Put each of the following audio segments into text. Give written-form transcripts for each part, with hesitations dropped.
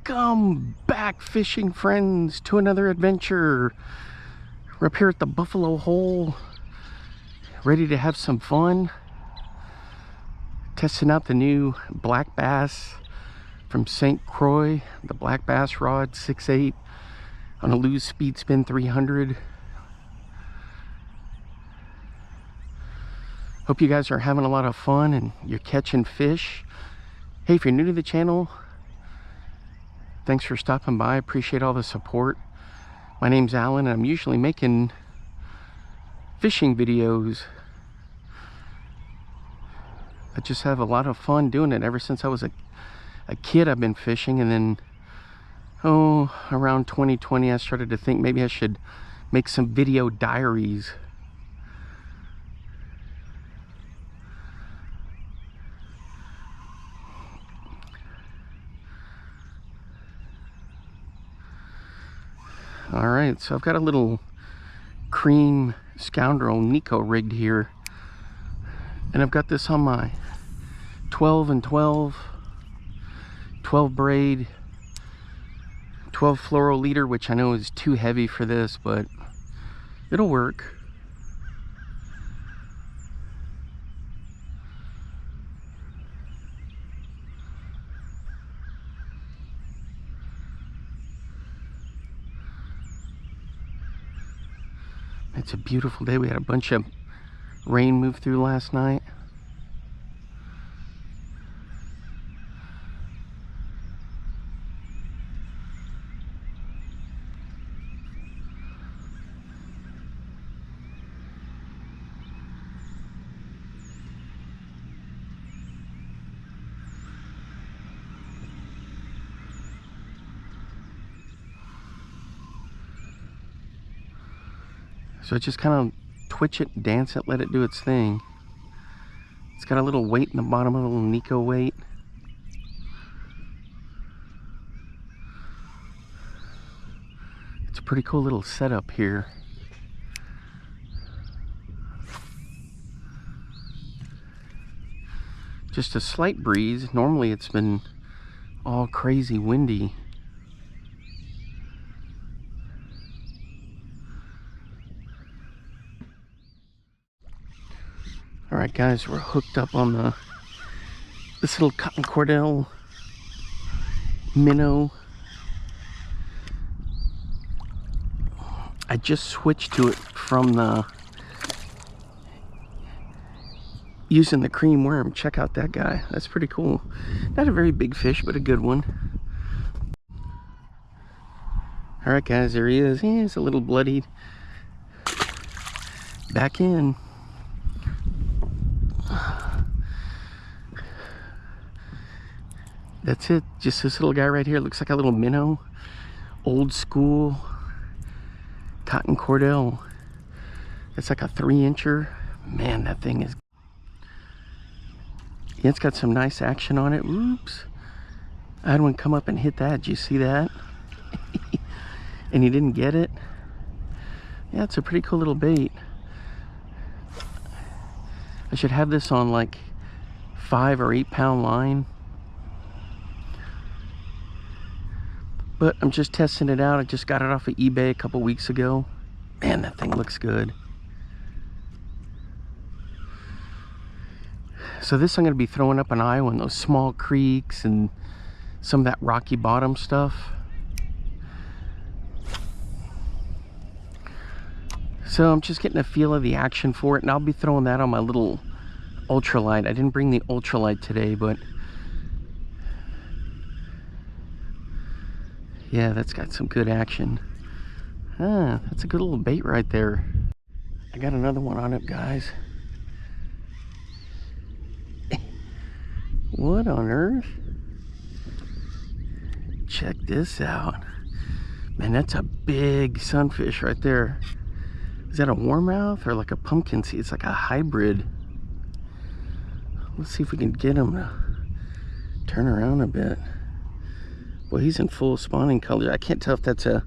Welcome back, fishing friends, to another adventure. We're up here at the Buffalo Hole, ready to have some fun. Testing out the new black bass from St. Croix, the black bass rod 6/8 on a Lew's Speed Spin 300. Hope you guys are having a lot of fun and you're catching fish. Hey, if you're new to the channel, thanks for stopping by. I appreciate all the support. My name's Alan and I'm usually making fishing videos. I just have a lot of fun doing it. Ever since I was a kid, I've been fishing, and then around 2020 I started to think maybe I should make some video diaries. All right, so I've got a little cream scoundrel Nico rigged here, and I've got this on my 12 and 12 braid 12 fluoro leader, which I know is too heavy for this, but it'll work. It's a beautiful day. We had a bunch of rain move through last night. So just kind of twitch it, dance it, let it do its thing. It's got a little weight in the bottom, a little Nico weight. It's a pretty cool little setup here. Just a slight breeze. Normally it's been all crazy windy. All right, guys, we're hooked up on this little cotton cordell minnow. I just switched to it from using the cream worm. Check out that guy. That's pretty cool. Not a very big fish, but a good one. All right, guys, there he is. He's a little bloodied. Back in. That's it. Just this little guy right here. Looks like a little minnow. Old school cotton cordell. It's like a 3-incher. Man, that thing is... Yeah, it's got some nice action on it. Whoops. I had one come up and hit that. Did you see that? And he didn't get it. Yeah, it's a pretty cool little bait. I should have this on like 5 or 8 pound line. But I'm just testing it out. I just got it off of eBay a couple weeks ago. Man, that thing looks good. So this I'm going to be throwing up in Iowa in those small creeks and some of that rocky bottom stuff. So I'm just getting a feel of the action for it, and I'll be throwing that on my little ultralight. I didn't bring the ultralight today, but yeah, that's got some good action. Ah, that's a good little bait right there. I got another one on it, guys. What on earth? Check this out. Man, that's a big sunfish right there. Is that a warmouth or like a pumpkin seed? It's like a hybrid. Let's see if we can get him to turn around a bit. Well, he's in full spawning color. I can't tell if that's a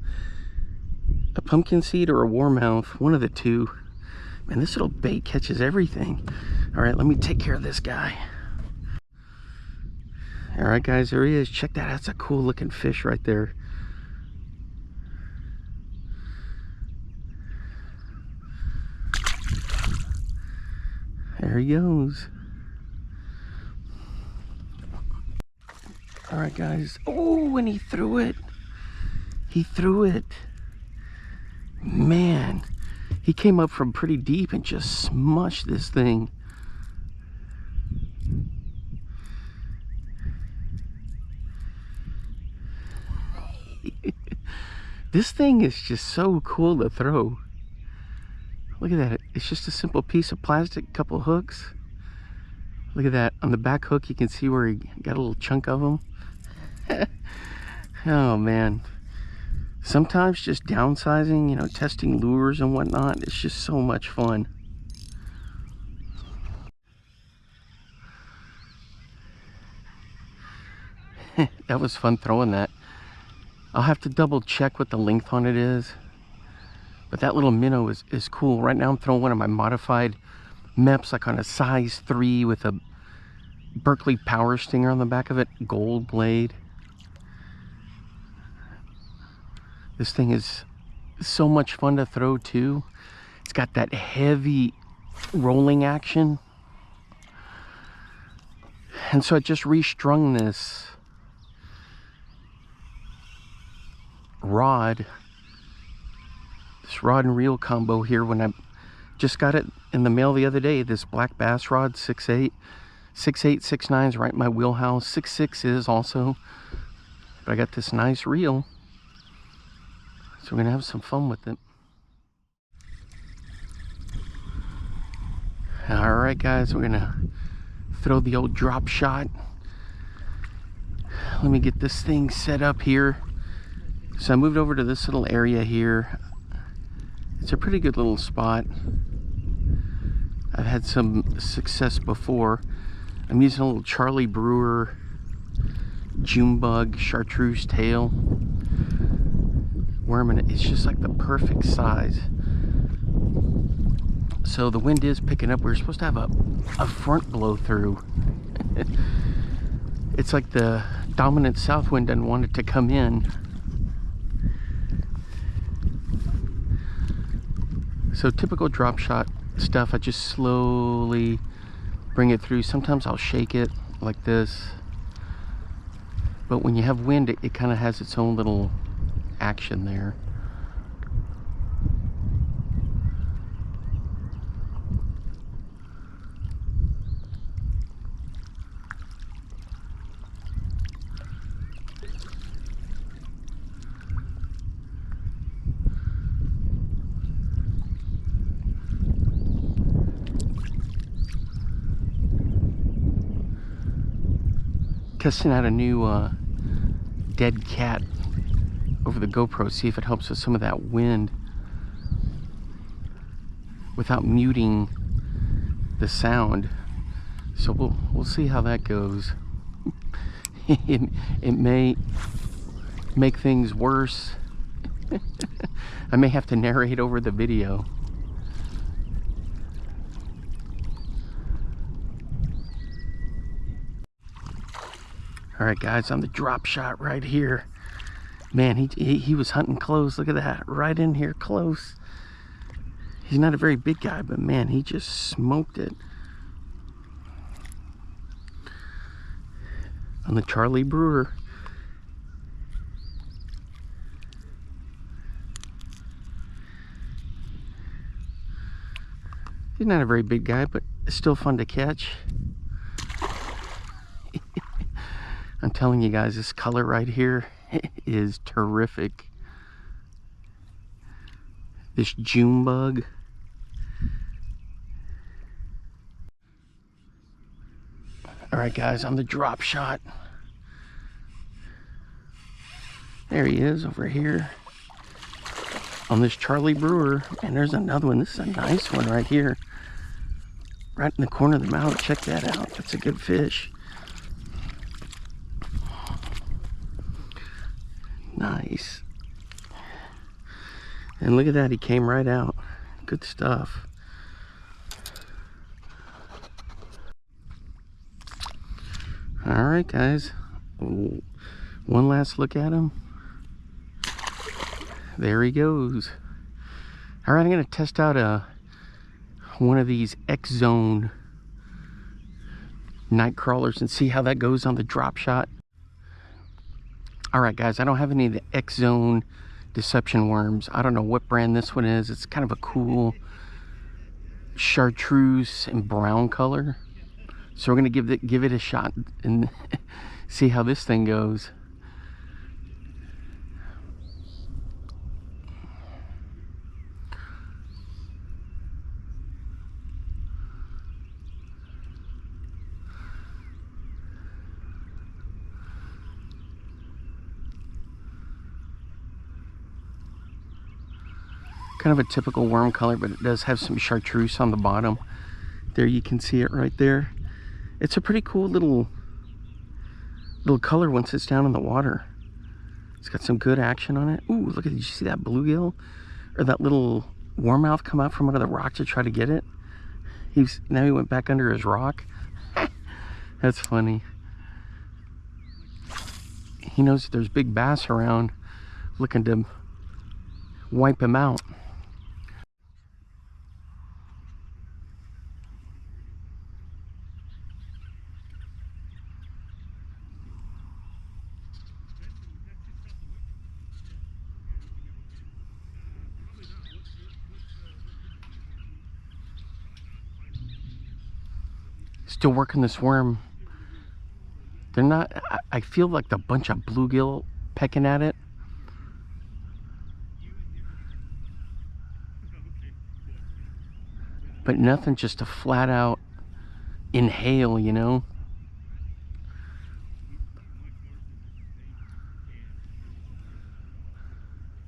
pumpkin seed or a warmouth, one of the two. Man, this little bait catches everything. All right, let me take care of this guy. All right, guys, there he is. Check that. That's a cool looking fish right there. There he goes. All right, guys. Oh, and he threw it. He threw it. Man, he came up from pretty deep and just smushed this thing. This thing is just so cool to throw. Look at that. It's just a simple piece of plastic, couple hooks. Look at that. On the back hook, you can see where he got a little chunk of them. Oh, man. Sometimes just downsizing, you know, testing lures and whatnot, it's just so much fun. That was fun throwing that. I'll have to double check what the length on it is. But that little minnow is cool. Right now I'm throwing one of my modified MEPs, like on a size 3 with a Berkeley power stinger on the back of it, gold blade. This thing is so much fun to throw too. It's got that heavy rolling action. And so I just restrung this rod and reel combo here when I just got it in the mail the other day. This black bass rod, 6'8", 6'9" is right in my wheelhouse. 6'6" is also, but I got this nice reel, so we're gonna have some fun with it. All right, guys, we're gonna throw the old drop shot. Let me get this thing set up here. So I moved over to this little area here. It's a pretty good little spot. I've had some success before. I'm using a little Charlie Brewer June bug chartreuse tail worm, and it's just like the perfect size. So the wind is picking up. We're supposed to have a front blow through. It's like the dominant south wind doesn't want it to come in. So typical drop shot stuff, I just slowly bring it through. Sometimes I'll shake it like this. But when you have wind, it kind of has its own little action there. Testing out a new dead cat over the GoPro, see if it helps with some of that wind without muting the sound. So we'll see how that goes. It may make things worse. I may have to narrate over the video. All right, guys, on the drop shot right here. Man, he was hunting close. Look at that, right in here close. He's not a very big guy, but man, he just smoked it. On the Charlie Brewer. He's not a very big guy, but it's still fun to catch. I'm telling you guys, this color right here is terrific. This June bug. All right, guys, on the drop shot. There he is over here on this Charlie Brewer. And there's another one. This is a nice one right here. Right in the corner of the mouth. Check that out. That's a good fish. Nice. And look at that, he came right out. Good stuff. All right, guys, Ooh, one last look at him. There he goes. All right, I'm gonna test out one of these X-Zone night crawlers and see how that goes on the Dropshot. All right, guys, I don't have any of the X-Zone deception worms. I don't know what brand this one is. It's kind of a cool chartreuse and brown color. So we're gonna give it a shot and see how this thing goes. Kind of a typical worm color, but it does have some chartreuse on the bottom. There, you can see it right there. It's a pretty cool little color once it's down in the water. It's got some good action on it. Ooh, look at, did you see that bluegill? Or that little warmouth come out from under the rock to try to get it? Now he went back under his rock. That's funny. He knows that there's big bass around looking to wipe him out. Still working this worm. They're not, I feel like a bunch of bluegill pecking at it. But nothing just to flat out inhale, you know?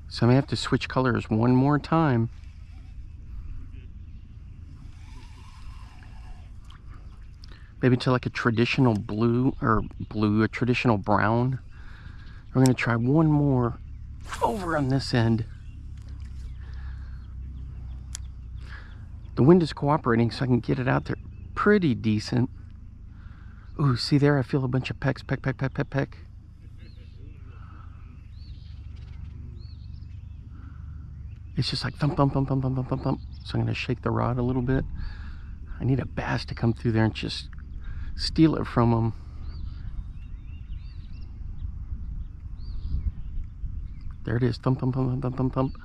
So I may have to switch colors one more time. Maybe to like a traditional blue, a traditional brown. We're gonna try one more over on this end. The wind is cooperating, so I can get it out there pretty decent. Ooh, see there? I feel a bunch of pecks, peck, peck, peck, peck, peck. It's just like thump, thump, thump, thump, thump, thump, thump, thump. So I'm gonna shake the rod a little bit. I need a bass to come through there and just steal it from him. There it is. Thump, thump, thump, thump, thump, thump.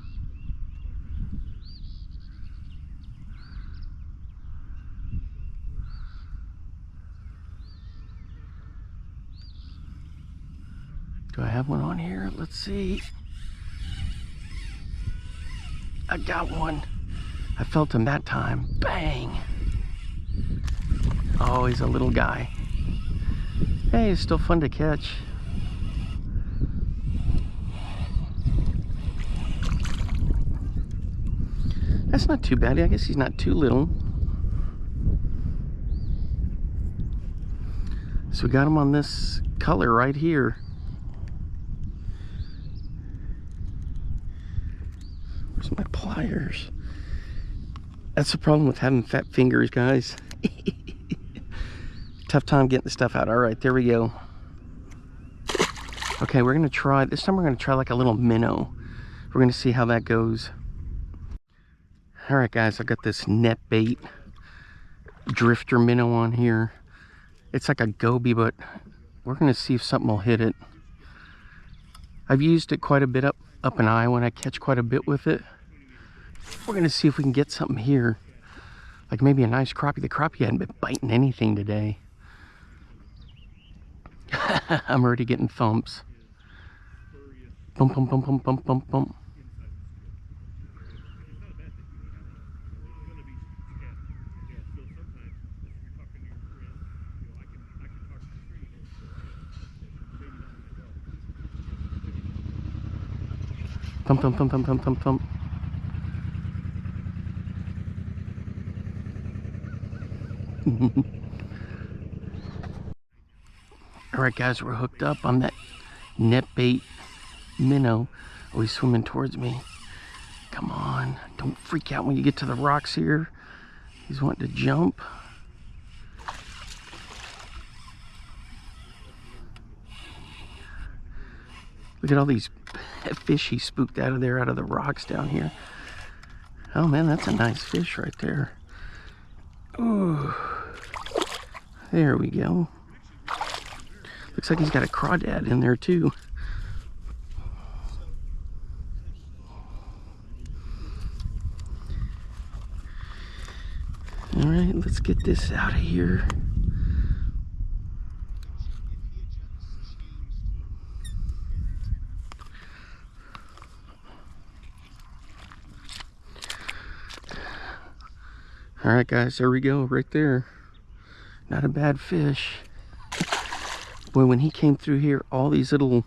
Do I have one on here? Let's see. I got one. I felt him that time. Bang! Oh, he's a little guy. Hey, it's still fun to catch. That's not too bad. I guess he's not too little. So we got him on this color right here. Where's my pliers? That's the problem with having fat fingers, guys. Tough time getting the stuff out. All right, there we go. Okay, we're gonna try, this time we're gonna try like a little minnow. We're gonna see how that goes. All right, guys, I got this net bait drifter minnow on here. It's like a goby, but we're gonna see if something will hit it. I've used it quite a bit up in Iowa when I catch quite a bit with it. We're gonna see if we can get something here. Like maybe a nice crappie. The crappie hadn't been biting anything today. I'm already getting thumps. Bump, bump, bump, bump, bump, bump, bump. Thump, thump, thump, thump, thump, thump, thump. All right, guys, we're hooked up on that net bait minnow. Oh, he's swimming towards me. Come on, don't freak out when you get to the rocks here. He's wanting to jump. Look at all these fish he spooked out of there, out of the rocks down here. Oh man, that's a nice fish right there. Ooh. There we go. Looks like he's got a crawdad in there too. All right, let's get this out of here. All right, guys, there we go, right there. Not a bad fish. Boy, when he came through here, all these little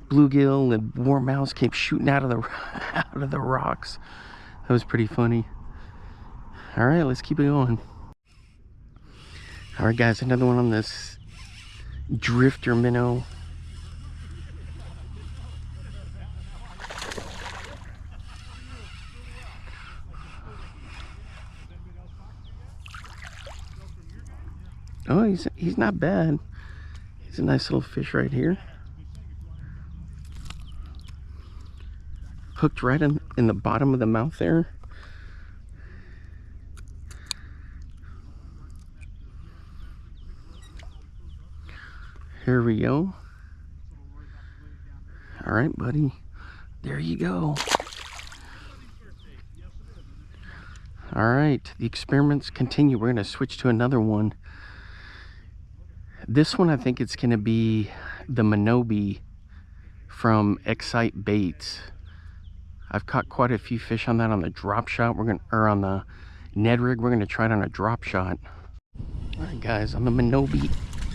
bluegill and warmouths came shooting out of the rocks. That was pretty funny. All right, let's keep it going. All right, guys, another one on this drifter minnow. Oh, he's not bad. He's a nice little fish right here. Hooked right in the bottom of the mouth there. Here we go. All right, buddy. There you go. All right, the experiments continue. We're going to switch to another one. This one, I think it's going to be the Minobi from Excite Baits. I've caught quite a few fish on that on the Dropshot. Or on the Ned rig. We're going to try it on a Dropshot. All right, guys, on the Minobi.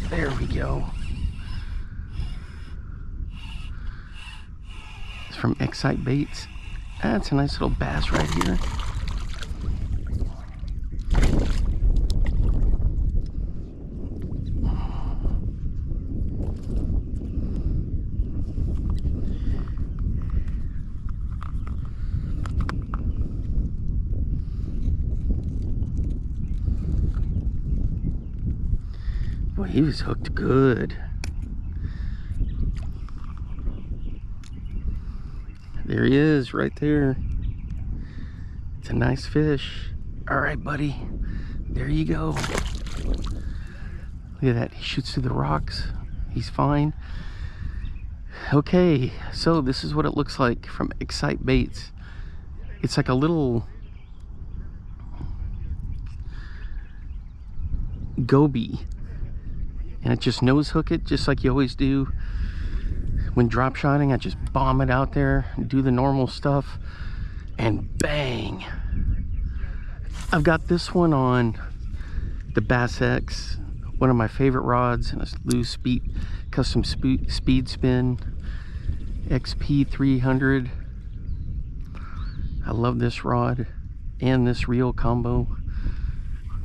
There we go. It's from Excite Baits. That's a nice little bass right here. Boy, he was hooked good. There he is, right there. It's a nice fish. All right, buddy. There you go. Look at that. He shoots through the rocks. He's fine. Okay, so this is what it looks like from Excite Baits. It's like a little goby. And I just nose hook it just like you always do when drop shotting. I just bomb it out there and do the normal stuff, and bang. I've got this one on the Bass X, one of my favorite rods, and a loose speed custom speed spin XP 300. I love this rod and this reel combo.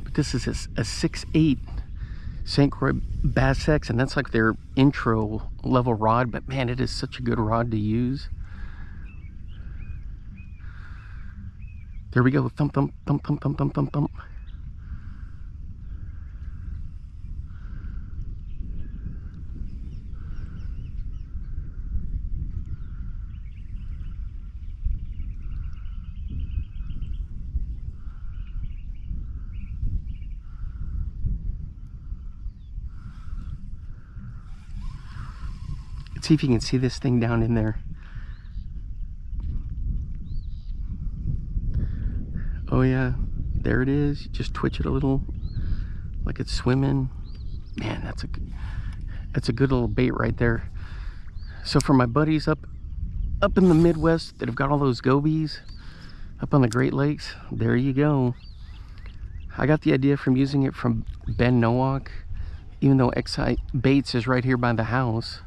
But this is a 6'8" St. Croix Bass X, and that's like their intro level rod, but man, it is such a good rod to use. There we go. Thump, thump, thump, thump, thump, thump, thump, thump. Let's see if you can see this thing down in there. Oh yeah, there it is. You just twitch it a little, like it's swimming. Man, that's a good little bait right there. So for my buddies up in the Midwest that have got all those gobies up on the Great Lakes, there you go. I got the idea from using it from Ben Nowak, even though Excite Baits is right here by the house.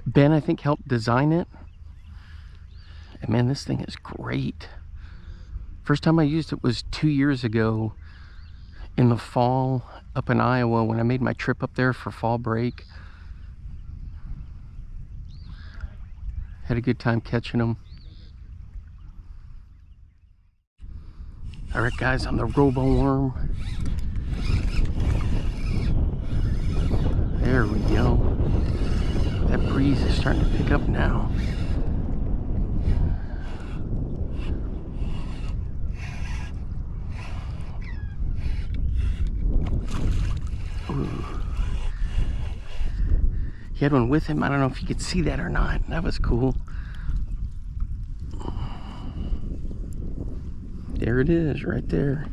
Ben, I think, helped design it. And man, this thing is great. First time I used it was 2 years ago in the fall up in Iowa when I made my trip up there for fall break. Had a good time catching them. All right, guys, on the Roboworm There we go. That breeze is starting to pick up now. Ooh. He had one with him. I don't know if you could see that or not. That was cool. There it is, right there.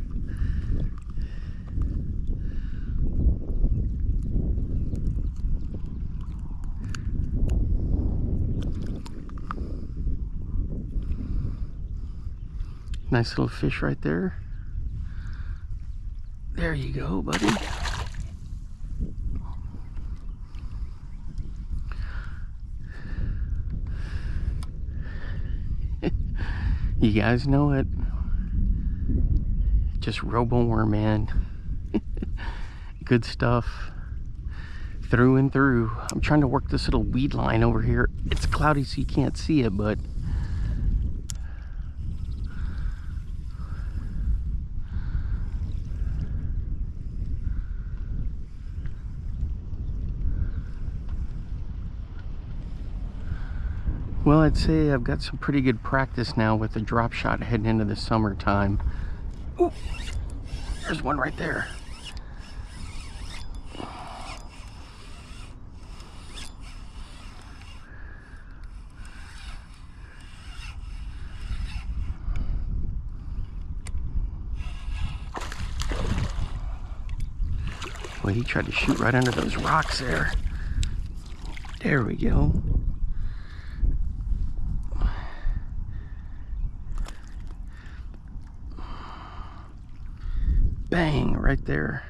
Nice little fish right there. There you go, buddy. You guys know it. Just Roboworm, man. Good stuff. Through and through. I'm trying to work this little weed line over here. It's cloudy so you can't see it, but well, I'd say I've got some pretty good practice now with the drop shot heading into the summertime. Ooh, there's one right there. Well, he tried to shoot right under those rocks there. There we go. Bang, right there.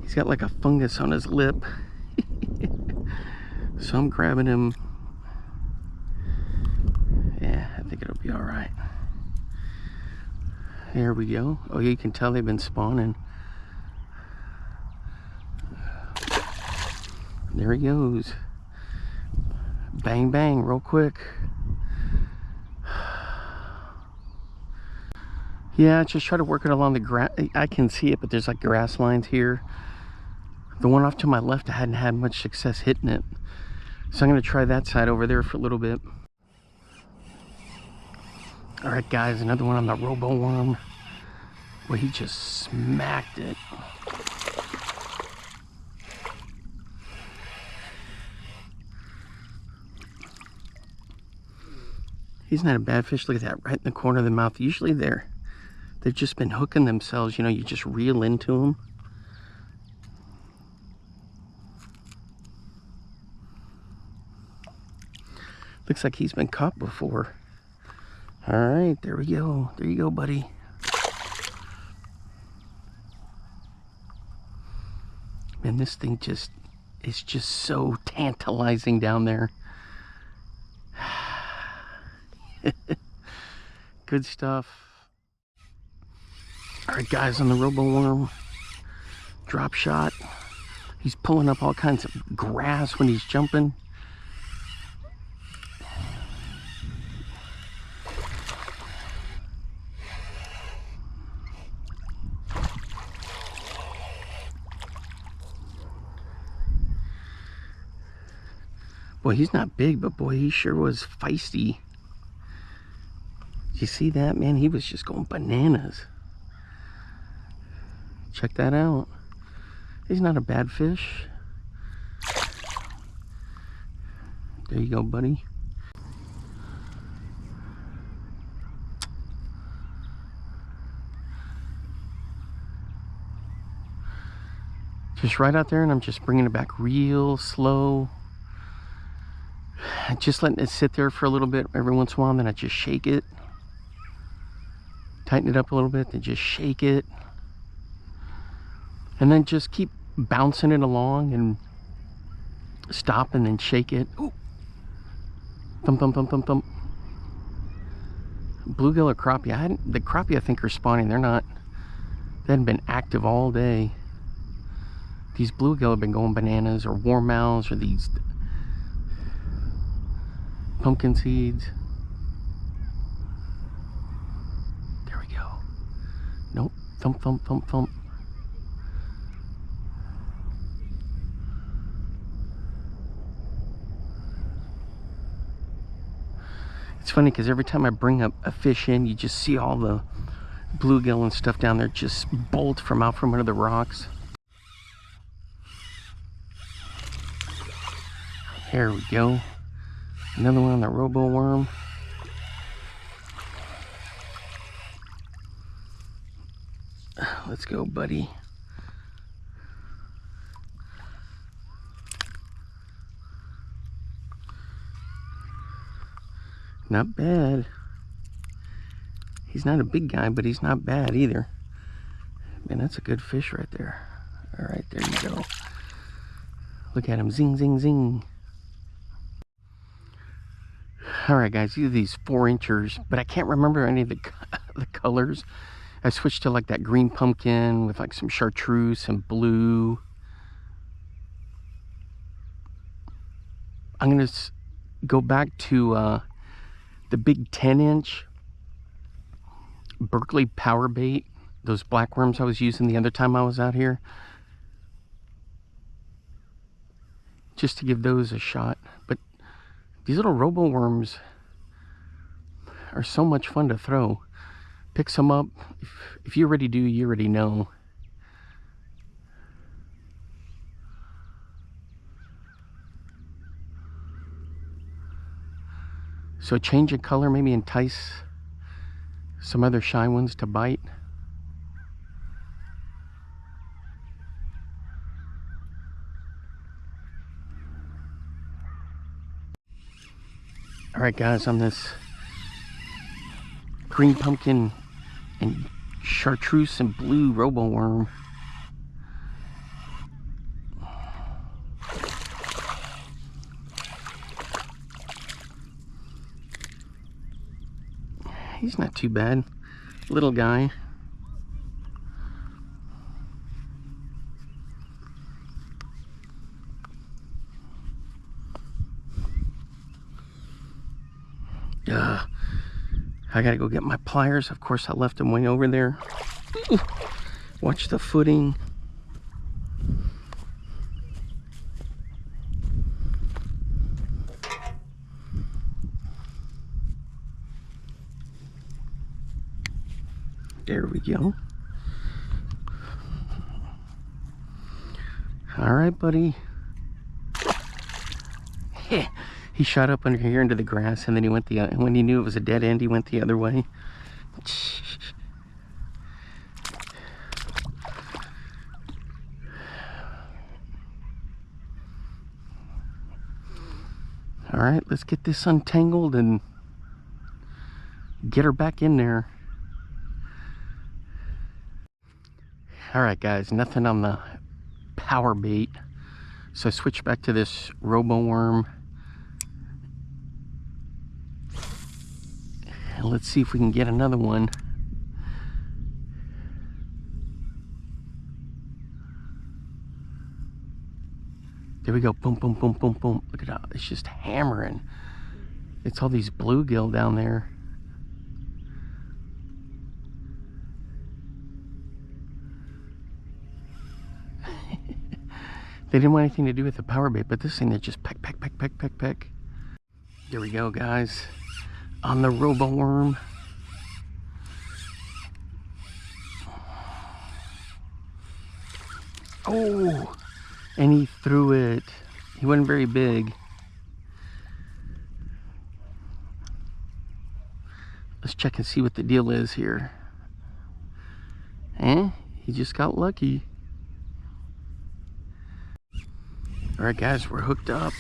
He's got like a fungus on his lip. So I'm grabbing him. Yeah, I think it'll be all right. There we go. Oh, you can tell they've been spawning. There he goes. Bang, bang, real quick. Yeah, just try to work it along the grass. I can see it, but there's like grass lines here. The one off to my left, I hadn't had much success hitting it. So I'm going to try that side over there for a little bit. All right, guys, another one on the Roboworm. Well, he just smacked it. He's not a bad fish. Look at that, right in the corner of the mouth. Usually they've just been hooking themselves. You know, you just reel into them. Looks like he's been caught before. All right, there we go. There you go, buddy. Man, this thing is just so tantalizing down there. Good stuff. All right, guys, on the Roboworm drop shot. He's pulling up all kinds of grass when he's jumping. Boy, he's not big, but boy, he sure was feisty. Did you see that, man? He was just going bananas. Check that out. He's not a bad fish. There you go, buddy. Just right out there, and I'm just bringing it back real slow. Just letting it sit there for a little bit every once in a while, and then I just shake it. Tighten it up a little bit, then just shake it. And then just keep bouncing it along and stop and then shake it. Ooh. Thump, thump, thump, thump, thump. Bluegill or crappie. The crappie I think are spawning. They haven't been active all day. These bluegill have been going bananas, or warmouths, or these pumpkin seeds. There we go. Nope. Thump, thump, thump, thump. funny because every time I bring up a fish in, you just see all the bluegill and stuff down there just bolt from out from under the rocks. There we go. Another one on the Roboworm. Let's go, buddy. Not bad. He's not a big guy, but he's not bad either. Man, that's a good fish right there. All right, there you go. Look at him, zing, zing, zing. All right, guys, these are these 4-inchers, but I can't remember any of the colors. I switched to like that green pumpkin with like some chartreuse and blue. I'm gonna go back to the big 10-inch Berkeley power bait, those black worms I was using the other time I was out here, just to give those a shot. But these little Roboworms are so much fun to throw. Pick some up. If you already do, you already know. So a change of color, maybe entice some other shy ones to bite. All right, guys, on this green pumpkin and chartreuse and blue Roboworm. He's not too bad. Little guy. I gotta go get my pliers. Of course, I left them way over there. Ooh, watch the footing. There we go. All right, buddy. He shot up under here into the grass, and then he went when he knew it was a dead end, he went the other way. All right, let's get this untangled and get her back in there. All right, guys, nothing on the power bait, so I switched back to this Roboworm. And let's see if we can get another one. There we go. Boom, boom, boom, boom, boom. Look at that. It's just hammering. It's all these bluegill down there. They didn't want anything to do with the power bait, but this thing, they just peck, peck, peck, peck, peck, peck. There we go, guys. On the Roboworm. Oh, and he threw it. He wasn't very big. Let's check and see what the deal is here. He just got lucky. All right, guys, we're hooked up.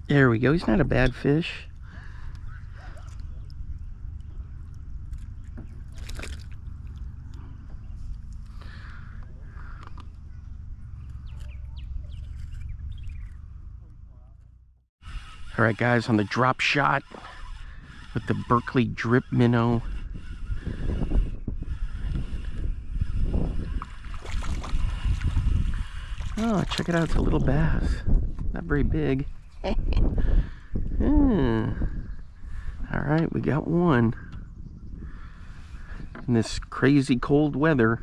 There we go. He's not a bad fish. All right, guys, on the Dropshot with the Berkeley drip minnow. Oh, check it out. It's a little bass. Not very big. All right. right, we got one. In this crazy cold weather.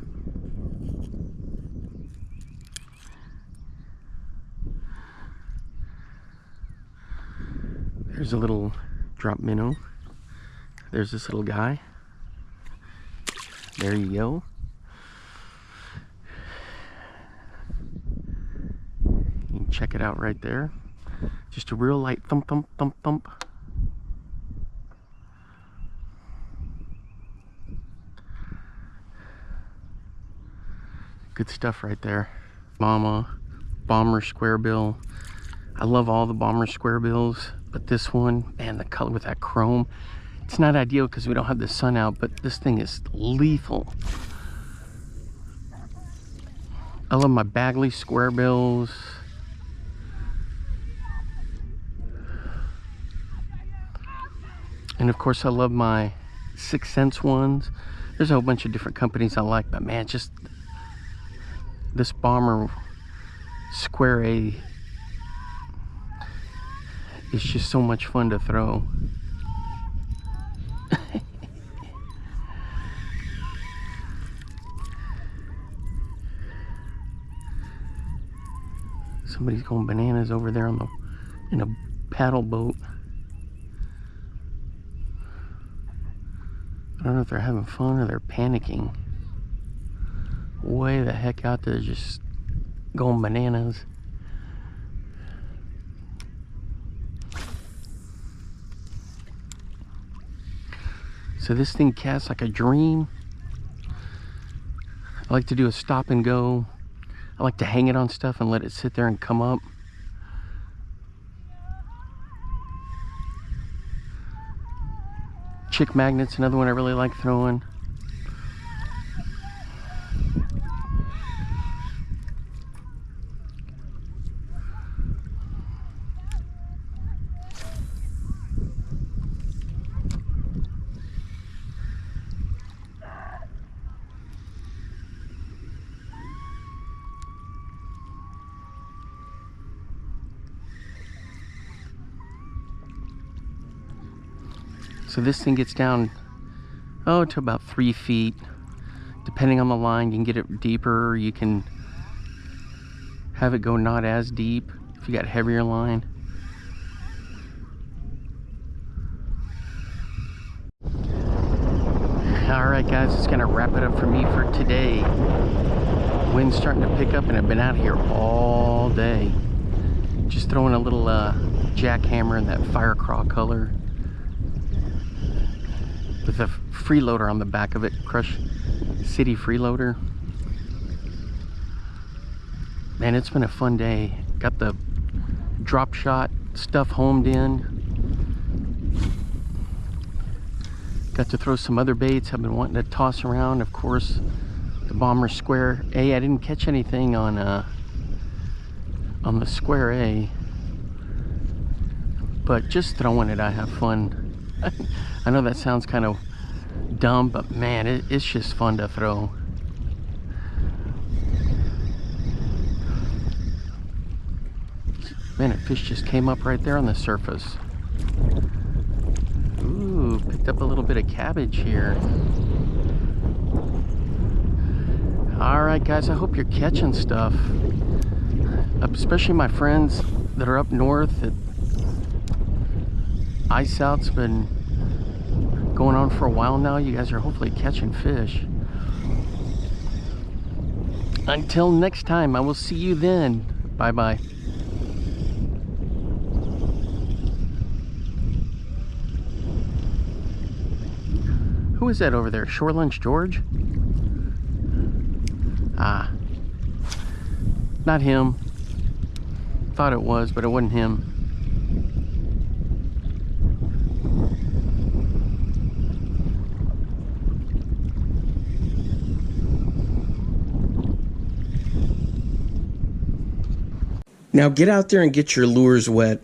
There's a little drop minnow. There's this little guy. There you go. You can check it out right there. Just a real light thump, thump, thump, thump. Good stuff right there. Mama, bomber squarebill. I love all the bomber squarebills, but this one, man, the color with that chrome, it's not ideal because we don't have the sun out, but this thing is lethal. I love my Bagley squarebills. And of course I love my 6 Sense ones. There's a whole bunch of different companies I like, but man, just this bomber square A is just so much fun to throw. Somebody's going bananas over there on in a paddle boat. I don't know if they're having fun or they're panicking. Way the heck out there, just going bananas. So this thing casts like a dream. I like to do a stop and go. I like to hang it on stuff and let it sit there and come up. Chick magnet's another one I really like throwing. So this thing gets down, to about 3 feet. Depending on the line, you can get it deeper. You can have it go not as deep if you got heavier line. All right, guys, it's gonna wrap it up for me for today. Wind's starting to pick up, and I've been out here all day. Just throwing a little jackhammer in that fire craw color, with a freeloader on the back of it, Crush City freeloader. Man, it's been a fun day. Got the Dropshot stuff homed in. Got to throw some other baits I've been wanting to toss around. Of course, the Bomber Square A. I didn't catch anything on the Square A, but just throwing it, I have fun. I know that sounds kind of dumb, but man, it's just fun to throw. Man, a fish just came up right there on the surface. Ooh, picked up a little bit of cabbage here. All right, guys, I hope you're catching stuff. Especially my friends that are up north. Ice out's been going on for a while now. You guys are hopefully catching fish. Until next time, I will see you then. Bye-bye. Who is that over there? Shore Lunch George? Ah. Not him. Thought it was, but it wasn't him. Now get out there and get your lures wet.